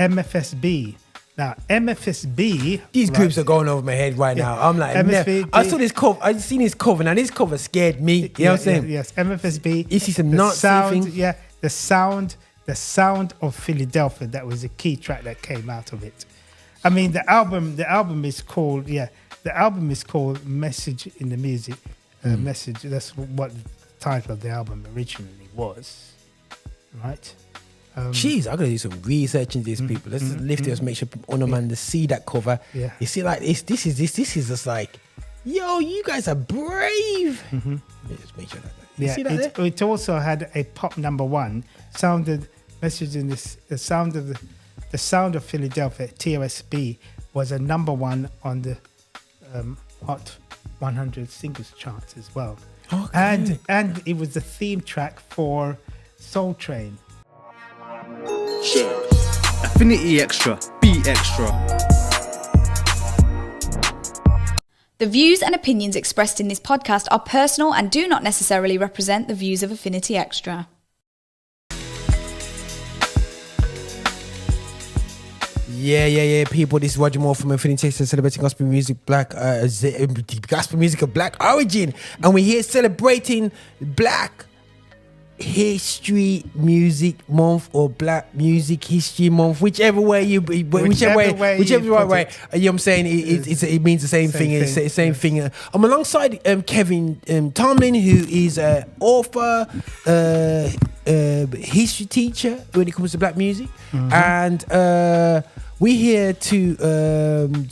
MFSB. Now, MFSB... These groups are going over my head right now. I'm like, MFSB, I saw this cover. I seen this cover. Now, this cover scared me. You know what I'm saying? Yes, MFSB. You see some Nazi things. Yeah, the sound of Philadelphia. That was a key track that came out of it. I mean, the album is called Message in the Music. Message. That's what the title of the album originally was. Right? Jeez, I gotta do some research into these people. Let's lift it, make sure on the man to see that cover. Yeah. You see, like this is just like, yo, you guys are brave. Let me just make sure that. You see that it also had a pop number one. Message in this. The sound of Philadelphia. TOSB was a number one on the Hot 100 singles charts as well. Okay. And it was the theme track for Soul Train. Sure. Affinity Extra. Be extra. The views and opinions expressed in this podcast are personal and do not necessarily represent the views of Affinity Extra. Yeah, people. This is Roger Moore from Infinity Extra, celebrating gospel music, gospel music of black origin, and we're here celebrating Black History Music Month or Black Music History Month, whichever way. You know what I'm saying? It means the same thing. It's the same thing. I'm alongside Kevin Tomlin, who is an author, history teacher when it comes to black music, and we're here to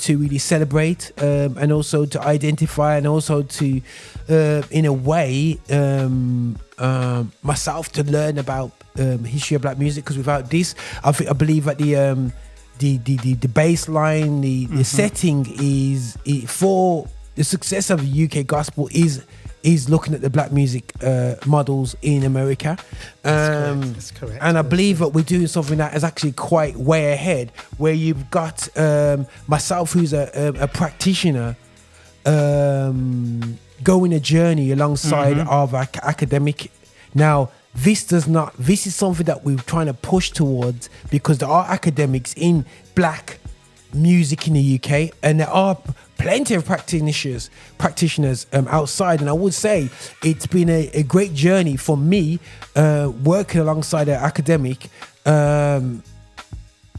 really celebrate and also to identify and also to in a way myself to learn about history of black music, because without this I believe that the baseline, the setting is for the success of UK gospel is looking at the black music models in America. That's correct. And I believe that we're doing something that is actually quite way ahead, where you've got myself, who's a practitioner, going a journey alongside of academic. Now, this is something that we're trying to push towards, because there are academics in black music in the UK, and there are plenty of practitioners outside. And I would say it's been a great journey for me working alongside an academic.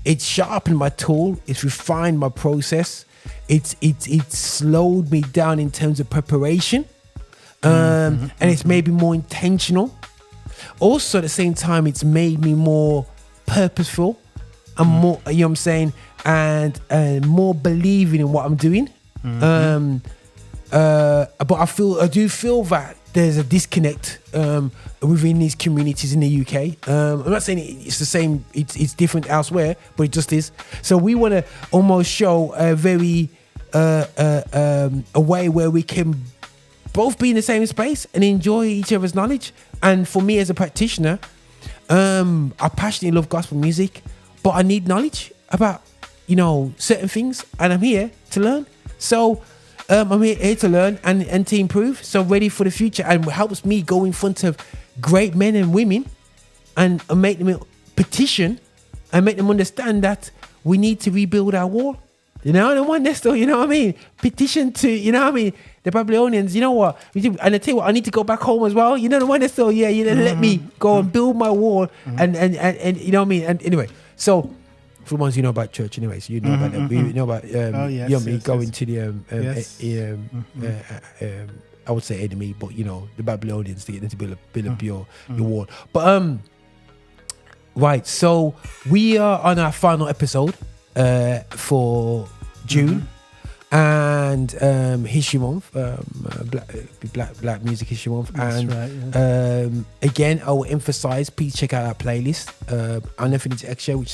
It's sharpened my tool, it's refined my process, it's slowed me down in terms of preparation, and it's made me more intentional. Also at the same time, it's made me more purposeful and more, you know what I'm saying, and more believing in what I'm doing. But I do feel that there's a disconnect within these communities in the UK. I'm not saying it's the same, it's different elsewhere, but it just is. So we want to almost show a very a way where we can both be in the same space and enjoy each other's knowledge. And for me as a practitioner, I passionately love gospel music, but I need knowledge about, certain things, and I'm here to learn. So I'm here to learn and to improve. So ready for the future, and helps me go in front of great men and women and make them petition and make them understand that we need to rebuild our wall. And what I mean? Petition to, the Babylonians, you know what? And I tell you what, I need to go back home as well. Let me go and build my wall and you know what I mean? And anyway, so for the ones you know about church anyway, so you know about that. You know about going to the I would say enemy, but the Babylonians to get them to build up your wall. But right, so we are on our final episode for June. And History Month, Black Music History Month. That's and right, again, I will emphasize, please check out our playlist on Infinity Extra, which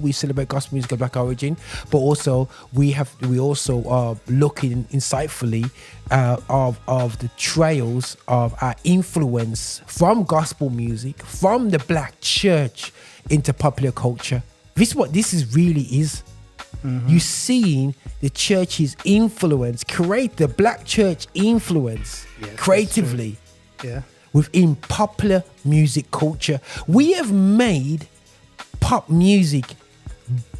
we celebrate gospel music of black origin, but also we also are looking insightfully of the trails of our influence from gospel music, from the black church into popular culture. This is what this really is. You seeing the church's influence, create the black church influence creatively within popular music culture. We have made pop music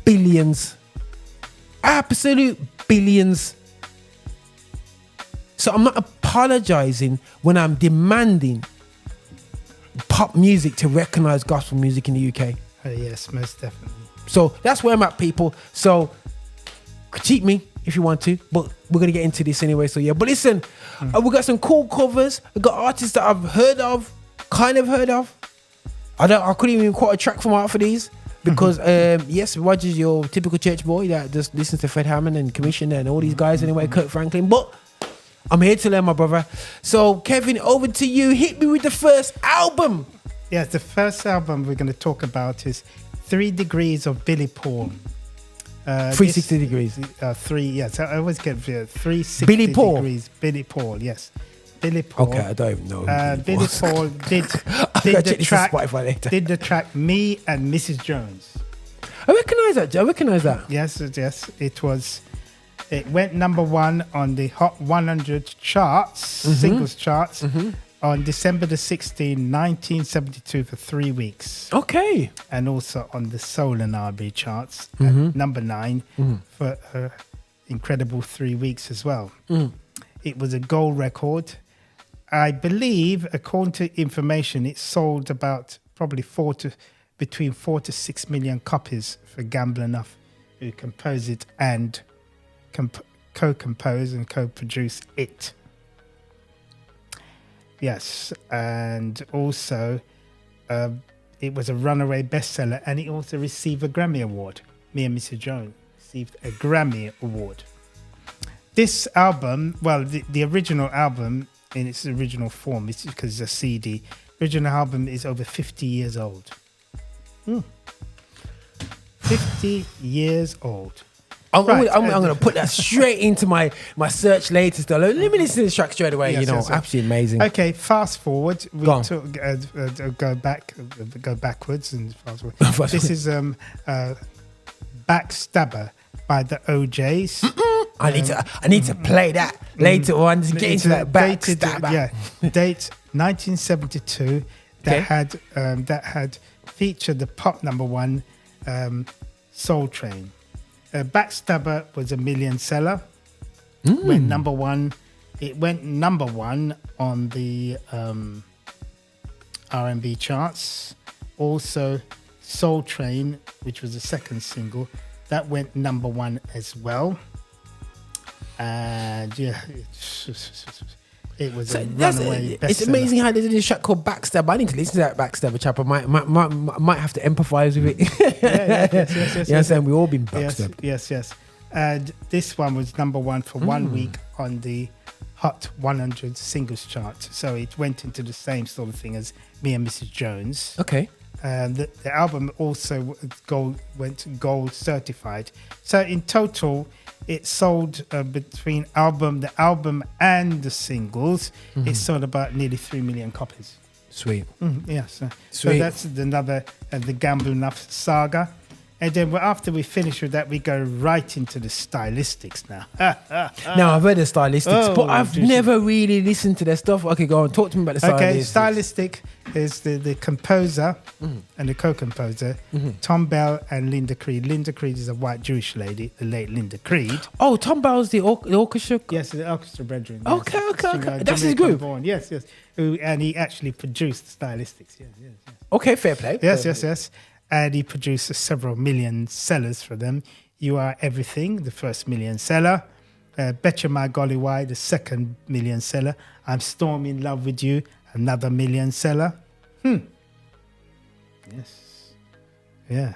billions. Absolute billions. So I'm not apologizing when I'm demanding pop music to recognize gospel music in the UK. Yes, most definitely. So that's where I'm at, people. So critique me if you want to, but we're gonna get into this anyway. So yeah, but listen, we got some cool covers. We got artists that I've heard of, kind of heard of. I couldn't even quote a track from out for these because yes, Roger's your typical church boy that just listens to Fred Hammond and Commission and all these guys anyway, Kurt Franklin. But I'm here to learn, my brother. So Kevin, over to you. Hit me with the first album. Yes, the first album we're going to talk about is 3 Degrees of Billy Paul. 360 degrees. Yes, I always get 360 Billy Paul. degrees. Billy Paul, yes. Billy Paul. Okay, I don't even know. Billy Paul did the track Me and Mrs. Jones. I recognize that. Yes. It went number 1 on the Hot 100 charts, singles charts, on December the 16th, 1972 for 3 weeks. Okay. And also on the Soul and R&B charts at number 9 for an incredible 3 weeks as well. It was a gold record. I believe, according to information, it sold about probably between 4 to 6 million copies for Gamble&Huff, who composed it and co-compose and co-produce it. Yes, and also it was a runaway bestseller, and it also received a Grammy Award. Me and Mr. Jones received a Grammy Award. This album, well, the original album in its original form, it's because it's a CD. Original album is over 50 years old. 50 years old. I'm going to put that straight into my search later. Let me listen to this track straight away. Yes, yes. Absolutely amazing. Okay, fast forward. We go backwards and fast forward. This is Backstabber by TheO'Jays. I need to play that later on to get into that Backstabber. Date 1972. That had featured the pop number 1 Soul Train. Backstabber was a million seller. Went number 1. It went number 1 on the R&B charts. Also, Soul Train, which was the second single, that went number 1 as well. And yeah, it was a runaway bestseller. It's amazing how they did this track called Backstab. I need to listen to that Backstabber chap. I might have to empathize with it. Yes. You know what I'm saying? We've all been backstabbed. Yes. And this one was number 1 for 1 week on the Hot 100 singles chart. So it went into the same sort of thing as Me and Mrs. Jones. Okay. And the album also went gold certified. So in total, it sold between the album and the singles. It sold about nearly 3 million copies. Sweet. Yes. Sweet. So that's another the Gamble&Huff saga. And then after we finish with that, we go right into the stylistics now. Now, I've heard the stylistics, but I've never really listened to their stuff. Okay, go on. Talk to me about the stylistics. Okay, stylistic is the composer and the co-composer, Thom Bell and Linda Creed. Linda Creed is a white Jewish lady, the late Linda Creed. Oh, Thom Bell's the orchestra? Yes, the orchestra brethren. Okay. Yes. That's his group? Born. Yes. And he actually produced the stylistics. Yes. Okay, fair play. Yes. And he produced several million sellers for them. You Are Everything, the first million seller. Betcha My Golly Why, the second million seller. I'm Storm in Love with You, another million seller. Yes. Yeah.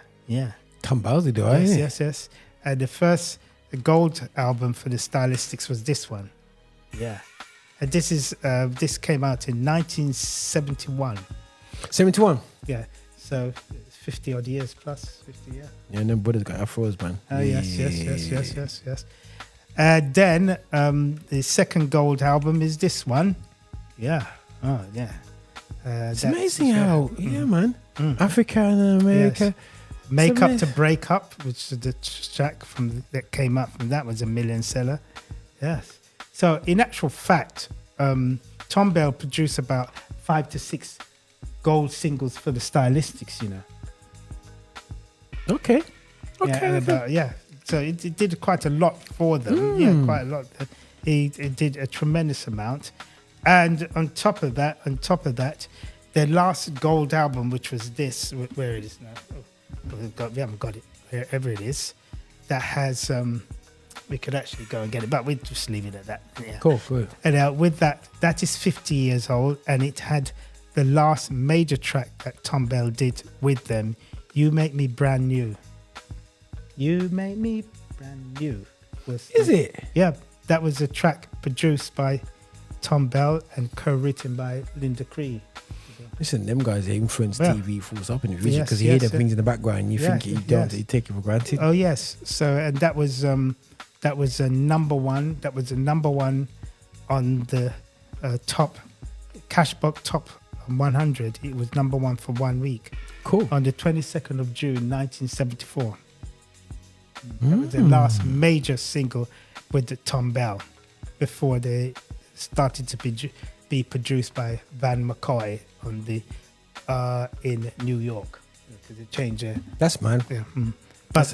Thom Bell's the guy. Yes. And the first gold album for the stylistics was this one. Yeah. And this came out in 1971. 71? Yeah. So 50 odd years plus 50, yeah. Yeah, and then Buddha's got afros, man. Oh, yes. Then the second gold album is this one. Yeah. Oh, yeah. It's amazing how, man. Africa and America. Yes. Make Up to Break Up, which is the track that came up from that was a million seller. Yes. So in actual fact, Thom Bell produced about 5 to 6 gold singles for the stylistics, you know. Okay. Yeah, so it did quite a lot for them. Yeah, quite a lot. It did a tremendous amount. And on top of that, their last gold album, which was this, where it is now. We haven't got it, wherever it is. That has, we could actually go and get it, but we'll just leave it at that. Yeah. Cool. And with that is 50 years old, and it had the last major track that Thom Bell did with them, You Make Me Brand New. You Make Me Brand New. Is it? Yeah, that was a track produced by Thom Bell and co-written by Linda Cree. Listen, them guys, they influence TV falls up in the vision because you hear them things in the background and you think you don't, you take it for granted. Oh yes, so and that was a number one. That was a number one on the top Cashbox Top 100. It was number one for 1 week. Cool. On the 22nd of June, 1974. That was the last major single with the Thom Bell before they started to be produced by Van McCoy on the in New York, because it changed. That's man. Yeah. But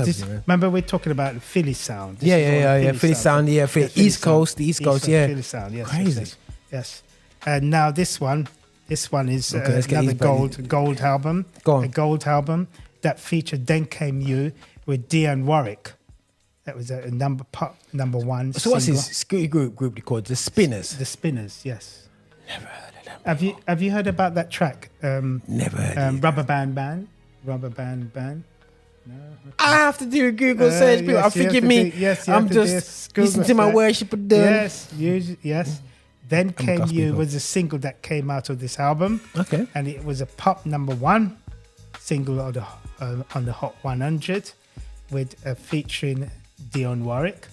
remember, we're talking about the Philly sound. Philly sound. Yeah, Philly, East Coast. Yeah. Philly sound. Yes. Crazy. Yes. And now this one is another gold album. Go on. A gold album that featured Then Came You with Dionne Warwick. That was a number one. So what's his group called? The Spinners. The Spinners, yes. Never heard of them. Have you heard about that track? Never heard. Rubber Band Band. No. Okay. I have to do a Google search. People, forgive me. I'm just listening to my worship of them. Yes. Then Came You was a single that came out of this album. Okay. And it was a pop number one single on the Hot 100 with featuring Dionne Warwick.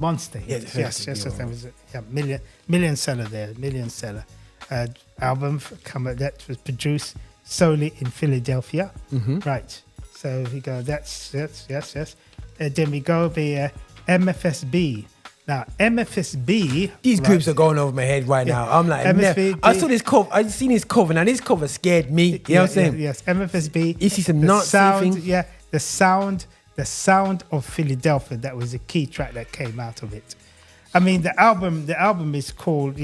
Monster hit. Yes. That was a million seller there. Million seller album that was produced solely in Philadelphia. Right. So we go. That's yes. Then we go the MFSB. Now MFSB. These groups are going over my head right now. I'm like, MFSB, I saw this cover. I've seen this cover. Now this cover scared me. You know what I'm saying? Yes. MFSB. You see some nuts. Yeah. The sound of Philadelphia. That was a key track that came out of it. I mean, the album is called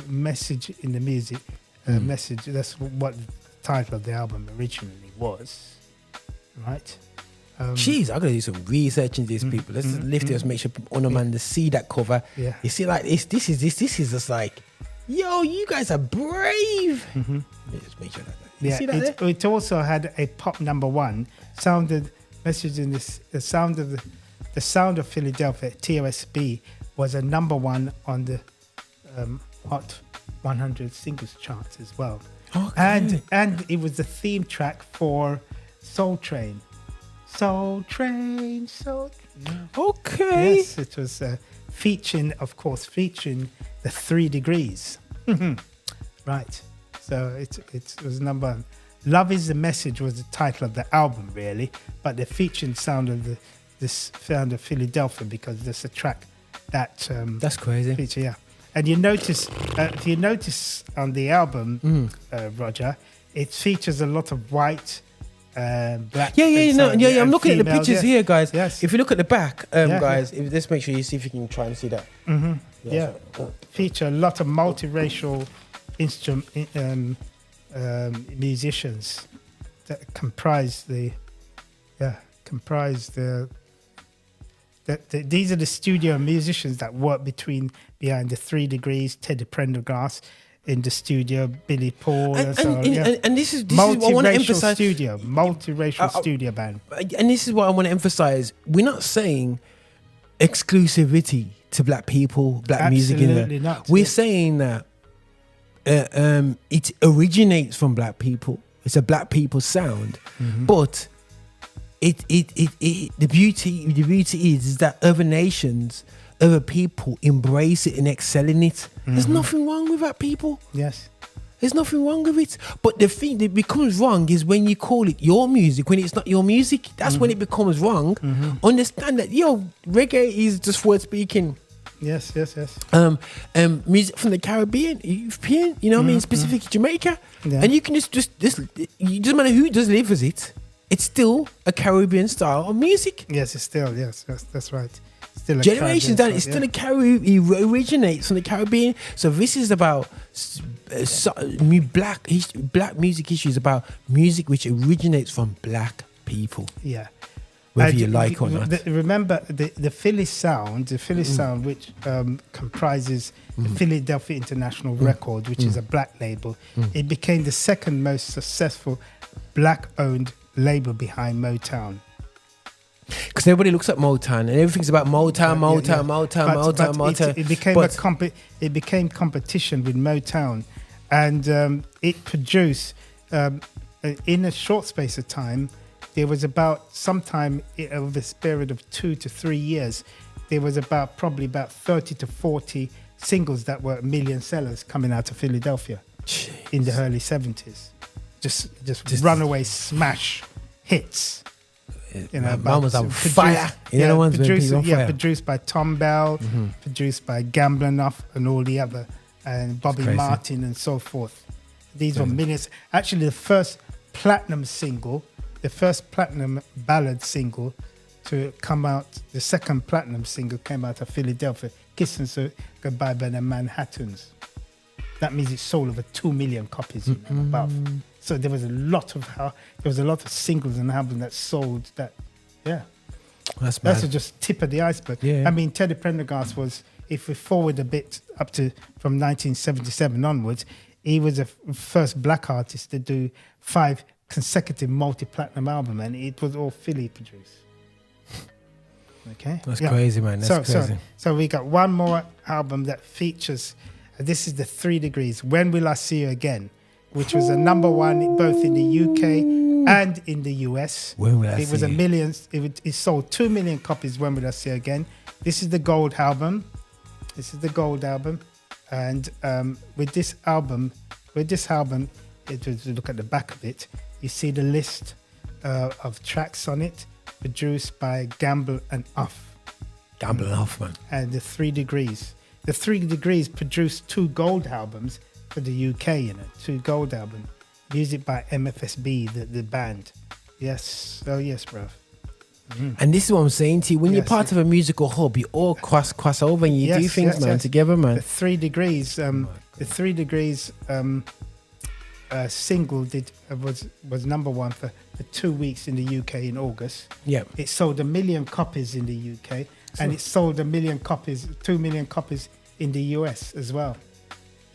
Message in the Music. Message. That's what the title of the album originally was. Right. Jeez, I gotta do some research into these people. Let's lift it. Make sure people man to see that cover. Yeah. You see, like this is just like, yo, you guys are brave. Let me just make sure that. You see that there? It also had a pop number one. Message in this. The sound of Philadelphia, TOSB, was a number one on the Hot 100 singles charts as well. Okay. And it was the theme track for Soul Train. Okay. Yes, it was featuring the 3 Degrees. Right. So it was number one. Love Is the Message was the title of the album, really, but the featuring sound of this sound of Philadelphia, because there's a track that that's crazy. Feature, yeah. And you notice if you notice on the album, Roger, it features a lot of white. Black. I'm looking at the pictures here, guys. Yes. If you look at the back, guys, let's make sure you see if you can try and see that. Feature a lot of multiracial musicians that comprise these are the studio musicians that work behind the 3 Degrees, Teddy Prendergast in the studio, Billy Paul, and this is what I want to emphasize. Multiracial studio band. And this is what I want to emphasize. We're not saying exclusivity to black people, black music. Absolutely not. We're saying that it originates from black people. It's a black people sound, but the beauty is that other nations, other people embrace it and excel in it. There's nothing wrong with that, people. Yes. There's nothing wrong with it. But the thing that becomes wrong is when you call it your music, when it's not your music. That's when it becomes wrong. Understand that, reggae is just word speaking. Yes. Music from the Caribbean, European, you know what I mean, specifically Jamaica. Yeah. And you can just it doesn't matter who delivers it. it's still a Caribbean style of music. Yes, it's still, yes, that's right. Still a Generations down, Caribbean it's style, still it originates from the Caribbean. So this is about black music issues, about music which originates from black people. Yeah. Whether you like or not. Remember the Philly sound, which comprises the Philadelphia International Record, which is a black label. It became the second most successful black-owned label behind Motown. Because everybody looks at Motown and everything's about Motown. It became competition with Motown, and it produced in a short space of time. There was about sometime over this period of 2 to 3 years, there was probably about 30 to 40 singles that were million sellers coming out of Philadelphia. Jeez. In the early 70s. Just runaway smash hits. You know, Mum was on fire. Produced by Thom Bell, produced by Gamble&Huff and all the other, and Bobby Martin and so forth. These were millions. Actually, the first platinum ballad single to come out, the second platinum single came out of Philadelphia, Kiss and So Goodbye by the Manhattans. That means it sold over 2 million copies and above. So there was a lot of singles and albums that sold that. Yeah. That's just tip of the iceberg. Yeah. I mean, Teddy Pendergast was, if we forward a bit up to from 1977 onwards, he was the first black artist to do 5 consecutive multi-platinum album, and it was all Philly produced. Okay, that's crazy, man. That's crazy. So we got one more album that features. This is the 3 Degrees. When Will I See You Again? Which was a number one both in the UK and in the US. When Will I See It was a million. It sold 2 million copies. When Will I See You Again? This is the gold album. And with this album, if you look at the back of it, you see the list of tracks on it, produced by Gamble&Huff. Gamble&Huff, man. And the 3 Degrees. The 3 Degrees produced 2 gold albums for the UK, 2 gold albums. Music by MFSB, the band. Yes. Oh, yes, bruv. And this is what I'm saying to you. When you're part of a musical hub, you all cross over and you do things, together, man. The 3 Degrees, single was number one for 2 weeks in the UK in August. Yeah. It sold 1 million copies in the UK, and it sold 2 million copies in the US as well.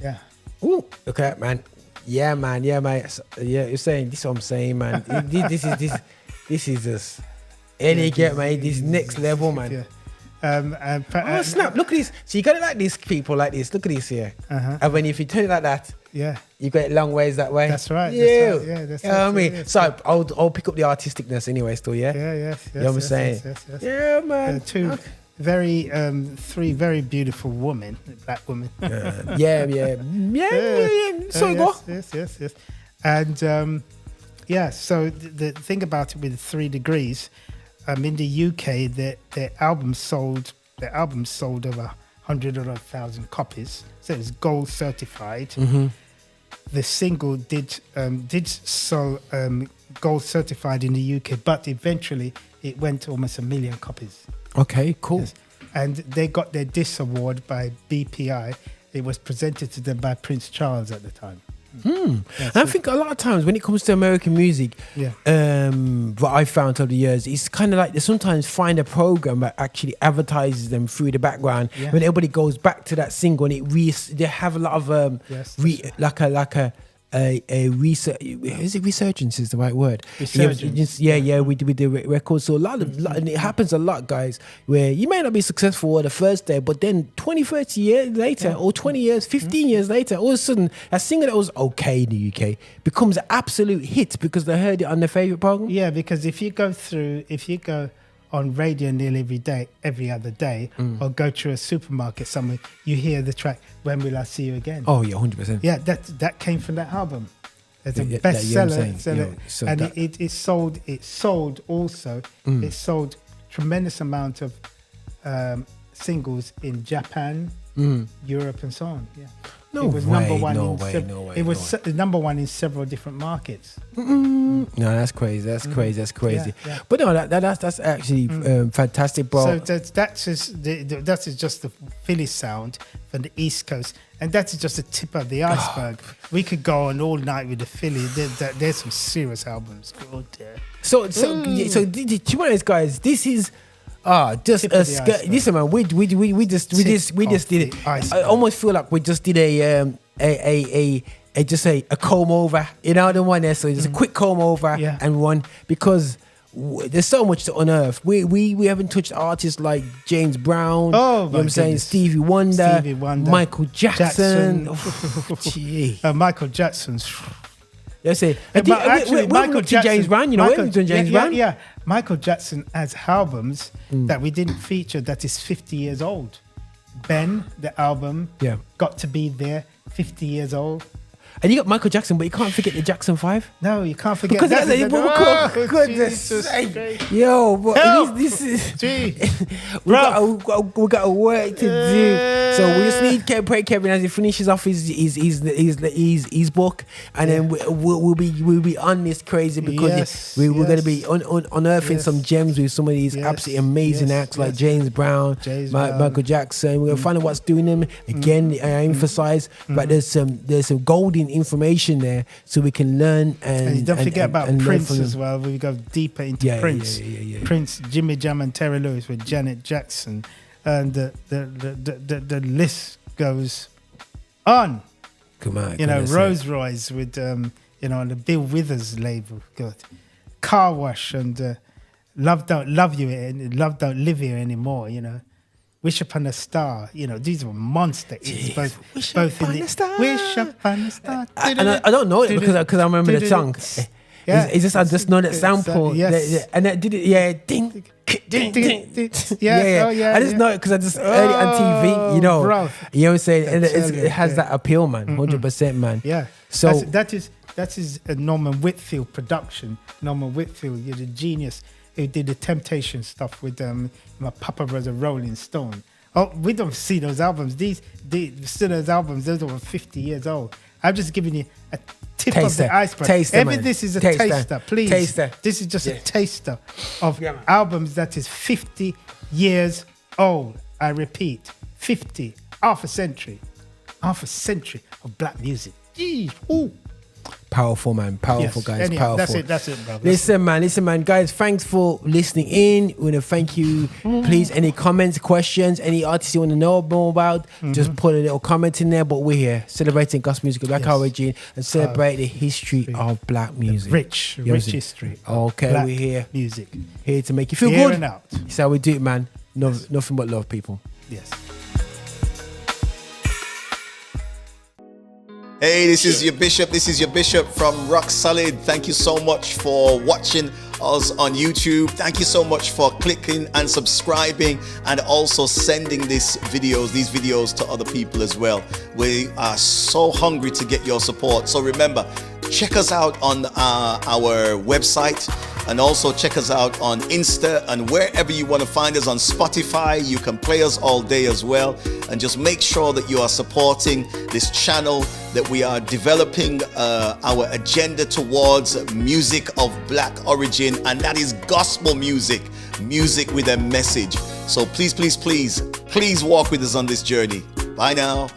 Yeah. Ooh, look at that, man. Yeah, man. Yeah, mate. Yeah, you're saying this is what I'm saying, man. This is just get, mate. This next level, man. Yeah. Snap! Look at this. So you got it like this, people like this. Look at this here. And when if you turn it like that, you got it long ways that way. That's right. Yeah, that's you know what I mean. So I'll pick up the artisticness anyway. Still, yeah. Yes. You know what I'm saying? Yes. Yeah, man. 3 very beautiful women, black women. Yeah. So go. Yes. And so the thing about it with 3 Degrees, in the UK, their album sold over 100,000 copies, so it was gold certified. The single did sell gold certified in the UK, but eventually it went to almost 1 million copies. Okay, cool. Yes. And they got their DISC award by BPI. It was presented to them by Prince Charles at the time. And I think a lot of times when it comes to American music, what I found over the years, it's kind of like they sometimes find a program that actually advertises them through the background. When everybody goes back to that single, and they have a lot of resurgence is the right word. Resurgence. With the records. So and it happens a lot, guys, where you may not be successful the first day, but then 20, 30 years later, or 20 years, 15 years later, all of a sudden, a single that was okay in the UK becomes an absolute hit because they heard it on their favourite program. Yeah, because if you go on radio nearly every other day, or go to a supermarket somewhere, you hear the track "When Will I See You Again?" Oh yeah, 100%. Yeah, that came from that album. It's a bestseller, it sold tremendous amount of singles in Japan, Europe, and so on. Yeah. No it was way, number one. no in way, sev- no way, It was no number one in several different markets. No, that's crazy. That's crazy. That's crazy. Yeah. But no, that's actually fantastic, bro. So that's just the Philly sound from the East Coast, and that's just the tip of the iceberg. We could go on all night with the Philly. There's some serious albums. Oh dear. So to be honest, guys, this is just Tip a of the iceberg. listen, man. We just did it. the iceberg. I almost feel like we just did a comb over. You know the one there. So just a quick comb over Yeah. and one because. There's so much to unearth. We haven't touched artists like James Brown. Oh, you know what my I'm saying? goodness. Stevie Wonder, Michael Jackson. Gee. Michael Jackson's. Let's say, But actually, Michael Jackson, James Brown. You know, we've done James Brown. Yeah, Michael Jackson has albums that we didn't feature that is 50 years old. Ben, the album, Yeah. Got to Be There, 50 years old. And you got Michael Jackson, but you can't forget the Jackson 5. No, you can't forget Because that. goodness Jesus sake. Christ. Yo, but Help. this is Gee. we got work to do. So we just need to pray Kevin as he finishes off his book, and then we'll be on this crazy because we're going to be unearthing some gems with some of these absolutely amazing acts like James Brown, Michael Jackson. We're going to find out what's doing them again. I emphasize, but there's some golden information there, so we can learn and don't forget about and Prince learn as well. We go deeper into Prince. Prince, Jimmy Jam, and Terry Lewis with Janet Jackson, and the list goes on. Come on, Rose Royce with on the Bill Withers label. God, Car Wash and Love Don't Love You and Love Don't Live Here Anymore. Wish Upon a Star. These were monster hits. Wish Upon a Star. And I don't know it because I remember the song. Yeah. It's just I just know that sample. Yes. And that did it. Yeah, ding. Yeah. I just know it because I just heard it on TV. Bro. You know what I'm saying? And it has that appeal, man. 100%, man. Yeah. So that is a Norman Whitfield production. Norman Whitfield, you're the genius who did the Temptation stuff with my Papa was a Rolling Stone. Oh, we don't see those albums. These albums, those are 50 years old. I'm just giving you a tip of the iceberg. This is a taster, please. Taster. This is just a taster of albums that is 50 years old. I repeat, 50, half a century of black music. Jeez, ooh. Powerful, man. Powerful, guys. Anyhow, powerful. That's it, bro. Listen, man. Guys, thanks for listening in. We want to thank you. Please, any comments, questions, any artists you want to know more about, just put a little comment in there. But we're here celebrating gospel music, black origin, and celebrate the history of black music. Rich history. Okay, we're here. Music. Here to make you feel Here good. and out. That's how we do it, man. Nothing but love, people. Yes. Hey, this is your bishop. This is your bishop from Rock Solid. Thank you so much for watching us on YouTube. Thank you so much for clicking and subscribing and also sending these videos to other people as well. We are so hungry to get your support. So remember, check us out on our website, and also check us out on Insta and wherever you want to find us on Spotify. You can play us all day as well. And just make sure that you are supporting this channel, that we are developing our agenda towards music of black origin, and that is gospel music with a message. So please walk with us on this journey. Bye now.